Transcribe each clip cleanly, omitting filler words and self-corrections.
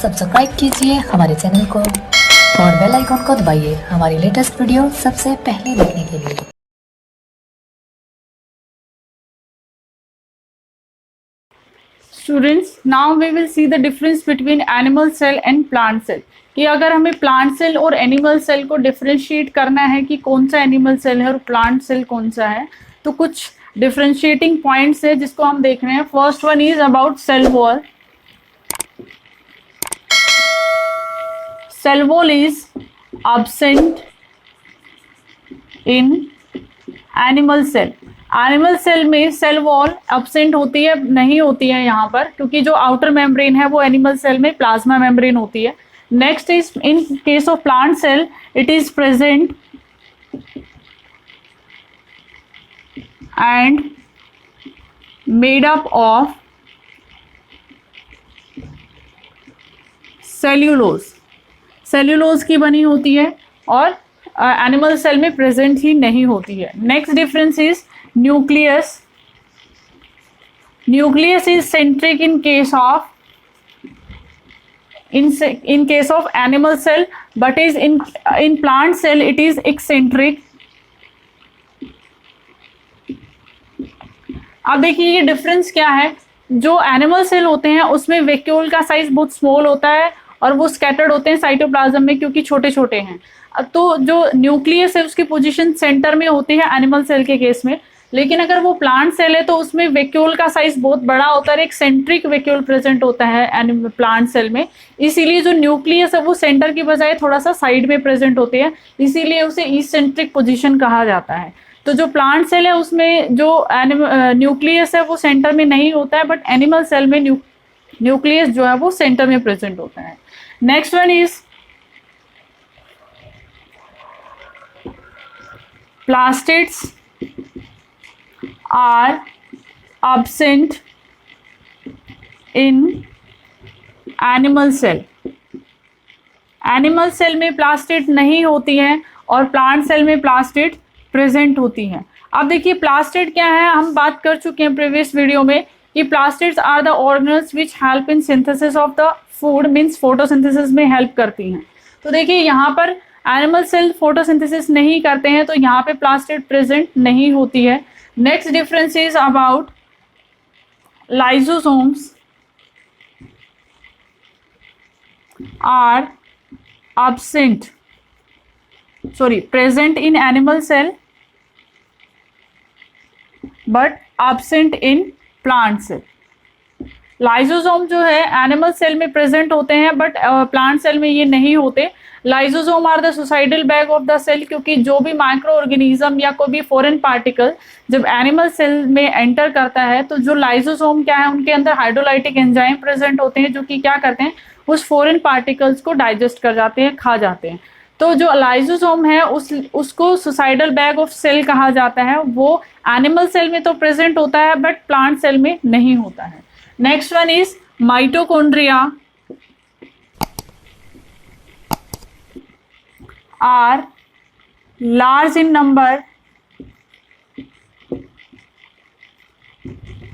Subscribe कीजिए हमारे channel को और बेल आइकॉन को दबाइए हमारी लेटेस्ट वीडियो सबसे पहले देखने के लिए। Students, now we will see the difference between animal cell and plant cell. कि अगर हमें प्लांट सेल और एनिमल सेल को डिफरेंशिएट करना है कि कौन सा एनिमल सेल है और प्लांट सेल कौन सा है, तो कुछ डिफरेंशिएटिंग पॉइंट्स है जिसको हम देख रहे हैं। First one is about cell wall. Cell wall is absent in animal cell. Animal cell में सेल वॉल एब्सेंट होती है, नहीं होती है यहाँ पर, क्योंकि जो आउटर मेम्ब्रेन है वो एनिमल सेल में प्लाज्मा मेम्ब्रेन होती है। Next is in case of plant cell it is present and made up of cellulose की बनी होती है और एनिमल सेल में प्रेजेंट ही नहीं होती है। Next difference is nucleus. Nucleus is centric in case of animal cell, but is in plant cell it is eccentric. अब देखिए ये डिफरेंस क्या है। जो एनिमल सेल होते हैं उसमें वैक्यूल का साइज बहुत स्मॉल होता है और वो स्कैटर्ड होते हैं साइटोप्लाज्म में क्योंकि छोटे छोटे हैं। तो जो न्यूक्लियस है उसकी पोजीशन सेंटर में होती है एनिमल सेल के केस में, लेकिन अगर वो प्लांट सेल है तो उसमें वैक्यूल का साइज बहुत बड़ा होता है, एक सेंट्रिक वैक्यूल प्रेजेंट होता है प्लांट सेल में। इसीलिए जो न्यूक्लियस है वो सेंटर की बजाय थोड़ा सा साइड में प्रेजेंट होते हैं, इसीलिए उसे इसेंट्रिक पोजीशन कहा जाता है। तो जो प्लांट सेल है उसमें जो न्यूक्लियस है वो सेंटर में नहीं होता है, बट एनिमल सेल में न्यूक्लियस जो है वो सेंटर में प्रेजेंट होता है। Next one is plastids are absent in animal cell। Animal cell में प्लास्टिड नहीं होती है और प्लांट सेल में प्लास्टिड प्रेजेंट होती है। अब देखिए प्लास्टिड क्या है, हम बात कर चुके हैं प्रीवियस वीडियो में कि plastids are the organelles which help in synthesis of the food, means photosynthesis में हेल्प करती हैं। तो देखिए यहाँ पर एनिमल सेल फोटोसिंथेसिस नहीं करते हैं तो यहाँ पे प्लास्टिड प्रेजेंट नहीं होती है। Next difference is about lysosomes are present in animal cell but absent in plant cell. Lysosome जो है एनिमल सेल में प्रेजेंट होते हैं बट प्लांट सेल में ये नहीं होते। Lysosome are the suicidal bag of the cell, क्योंकि जो भी माइक्रो ऑर्गेनिज्म या कोई भी फॉरेन पार्टिकल जब एनिमल सेल में एंटर करता है तो जो लाइसोसोम क्या है उनके अंदर हाइड्रोलाइटिक एंजाइम प्रेजेंट होते हैं जो कि क्या करते हैं उस फॉरेन पार्टिकल्स को डाइजेस्ट कर जाते हैं, खा जाते हैं। तो जो लाइसोसोम है उसको सुसाइडल बैग ऑफ सेल कहा जाता है। वो एनिमल सेल में तो प्रेजेंट होता है बट प्लांट सेल में नहीं होता है। Next one is mitochondria are large in number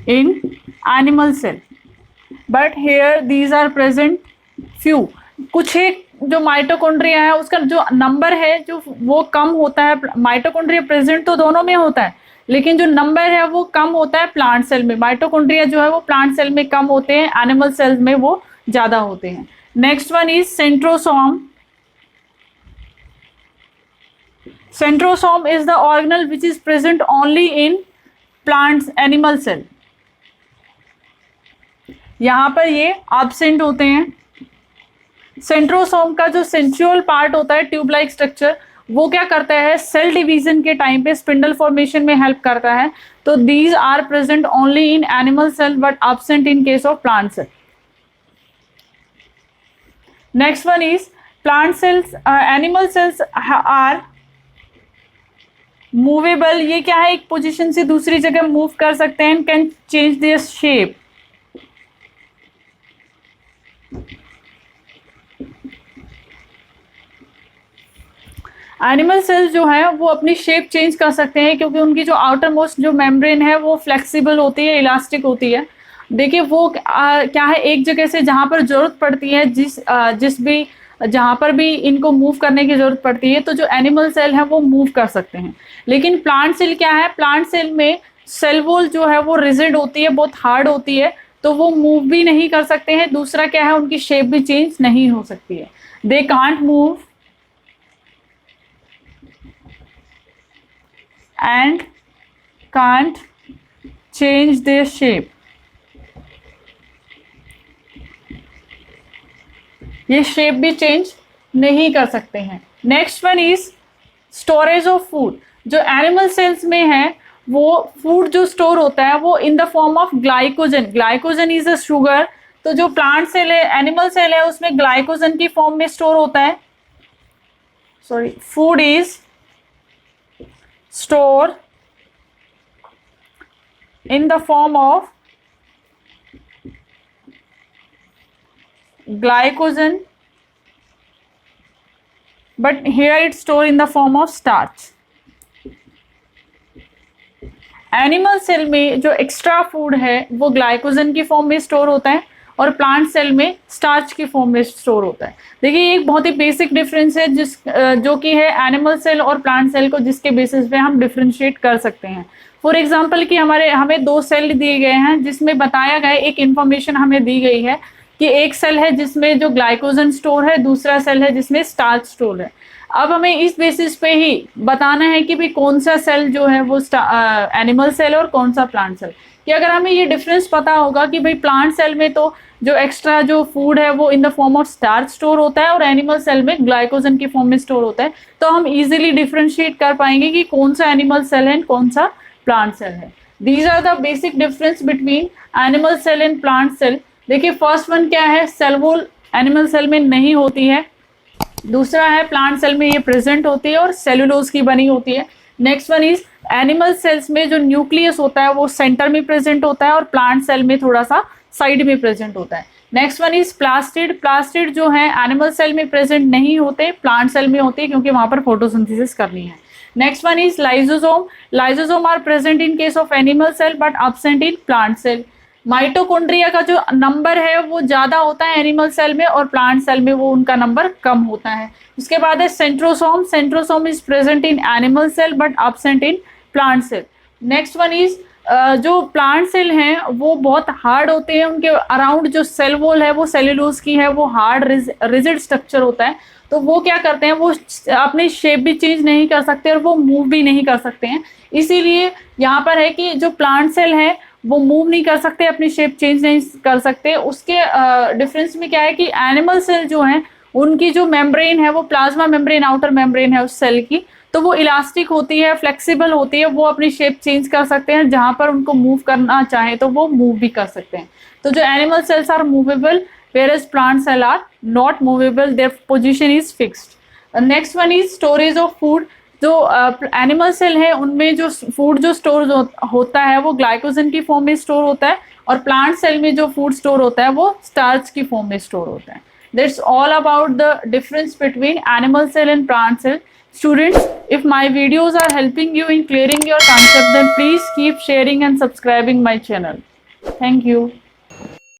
in animal cell, but here these are present few। कुछ एक जो माइटोकॉन्ड्रिया है उसका जो नंबर है जो वो कम होता है। माइटोकॉन्ड्रिया प्रेजेंट तो दोनों में होता है लेकिन जो नंबर है वो कम होता है प्लांट सेल में। माइटोकॉन्ड्रिया जो है वो प्लांट सेल में कम होते हैं, एनिमल सेल में वो ज़्यादा होते हैं। Next one is centrosome. Centrosome is the organelle which is present only in plants animal cell। यहाँ पर ये absent होते हैं। सेंट्रोसोम का जो सेंट्रियोल पार्ट होता है ट्यूब लाइक स्ट्रक्चर, वो क्या करता है सेल डिवीजन के टाइम पे स्पिंडल फॉर्मेशन में हेल्प करता है। तो these are present only in animal cell but absent in case of plant cell. Next one is plant cells animal cells are movable. ये क्या है, एक पोजीशन से दूसरी जगह मूव कर सकते हैं, can change their shape. Animal cells जो है वो अपनी शेप चेंज कर सकते हैं क्योंकि उनकी जो आउटर मोस्ट जो मेम्ब्रेन है वो फ्लेक्सिबल होती है, इलास्टिक होती है। देखिए वो क्या है, एक जगह से जहाँ पर जरूरत पड़ती है, जहाँ पर भी इनको मूव करने की जरूरत पड़ती है, तो जो एनिमल सेल है वो मूव कर सकते हैं। लेकिन प्लांट सेल क्या है, प्लांट सेल में सेल वॉल जो है वो रिजिड होती है, बहुत हार्ड होती है, तो वो मूव भी नहीं कर सकते हैं। दूसरा क्या है, उनकी शेप भी चेंज नहीं हो सकती है। They can't move and can't change their shape. ये शेप भी चेंज नहीं कर सकते हैं। Next one is storage of food. जो एनिमल सेल्स में है वो फूड जो स्टोर होता है वो in the form of glycogen. Glycogen is a sugar. तो जो प्लांट सेल है, एनिमल सेल है, उसमें ग्लाइकोजन की फॉर्म में स्टोर होता है। Sorry, food is store in the form of glycogen, but here it's stored in the form of starch. Animal cell में जो एक्स्ट्रा फूड है वो ग्लाइकोजन की फॉर्म में स्टोर होता है और प्लांट सेल में स्टार्च की फॉर्म में स्टोर होता है। देखिए ये एक बहुत ही बेसिक डिफरेंस है जो कि है एनिमल सेल और प्लांट सेल को, जिसके बेसिस पे हम डिफरेंशिएट कर सकते हैं। फॉर एग्जांपल कि हमें दो सेल दिए गए हैं जिसमें बताया गया, एक इंफॉर्मेशन हमें दी गई है कि एक सेल है जिसमें जो ग्लाइकोजन स्टोर है, दूसरा सेल है जिसमें स्टार्च स्टोर है। अब हमें इस बेसिस पे ही बताना है कि भाई कौन सा सेल जो है वो एनिमल सेल और कौन सा प्लांट सेल। कि अगर हमें ये डिफरेंस पता होगा कि भाई प्लांट सेल में तो जो एक्स्ट्रा जो फूड है वो in the form of starch store होता है और एनिमल सेल में ग्लाइकोजन की फॉर्म में स्टोर होता है, तो हम इजीली डिफरेंशिएट कर पाएंगे कि कौन सा एनिमल सेल है, कौन सा प्लांट सेल है। These are the basic difference between animal cell and plant cell. देखिए फर्स्ट वन क्या है, सेल वॉल एनिमल सेल में नहीं होती है। दूसरा है प्लांट सेल में ये प्रेजेंट होती है और सेलुलोज की बनी होती है। Next one is animal cells में जो न्यूक्लियस होता है वो सेंटर में प्रेजेंट होता है और प्लांट सेल में थोड़ा सा साइड में प्रेजेंट होता है। Next one is plastid. Plastid जो है एनिमल सेल में प्रेजेंट नहीं होते, प्लांट सेल में होती है क्योंकि वहां पर फोटोसिंथेसिस करनी है। Next one is lysosome. Lysosome are present in case of animal cell but absent in plant cell. Mitochondria का जो नंबर है वो ज्यादा होता है एनिमल सेल में और प्लांट सेल में वो उनका नंबर कम होता है। उसके बाद है centrosome. Centrosome is present in animal cell but absent in plant cell. Next one is जो प्लांट सेल हैं वो बहुत हार्ड होते हैं, उनके अराउंड जो सेल वॉल है वो सेल्यूलोज की है, वो हार्ड रिजिड स्ट्रक्चर होता है। तो वो क्या करते हैं, वो अपनी शेप भी चेंज नहीं कर सकते और वो मूव भी नहीं कर सकते हैं। इसीलिए यहाँ पर है कि जो प्लांट सेल है वो मूव नहीं कर सकते, अपनी शेप चेंज नहीं कर सकते। उसके डिफरेंस में क्या है कि एनिमल सेल जो हैं उनकी जो मेम्ब्रेन है वो प्लाज्मा मेम्ब्रेन, आउटर मेम्ब्रेन है उस सेल की, तो वो इलास्टिक होती है, फ्लेक्सिबल होती है, वो अपनी शेप चेंज कर सकते हैं, जहां पर उनको मूव करना चाहे तो वो मूव भी कर सकते हैं। तो जो animal cells are movable whereas plant cell are not movable, their position is fixed. Next one is storage of food. जो एनिमल सेल है उनमें जो फूड जो स्टोर होता है वो ग्लाइकोजन की फॉर्म में स्टोर होता है और प्लांट सेल में जो फूड स्टोर होता है वो स्टार्च की फॉर्म में स्टोर होता है। That's all about the difference between animal cell and plant cell. Students, if my videos are helping you in clearing your concept, then please keep sharing and subscribing my channel. Thank you.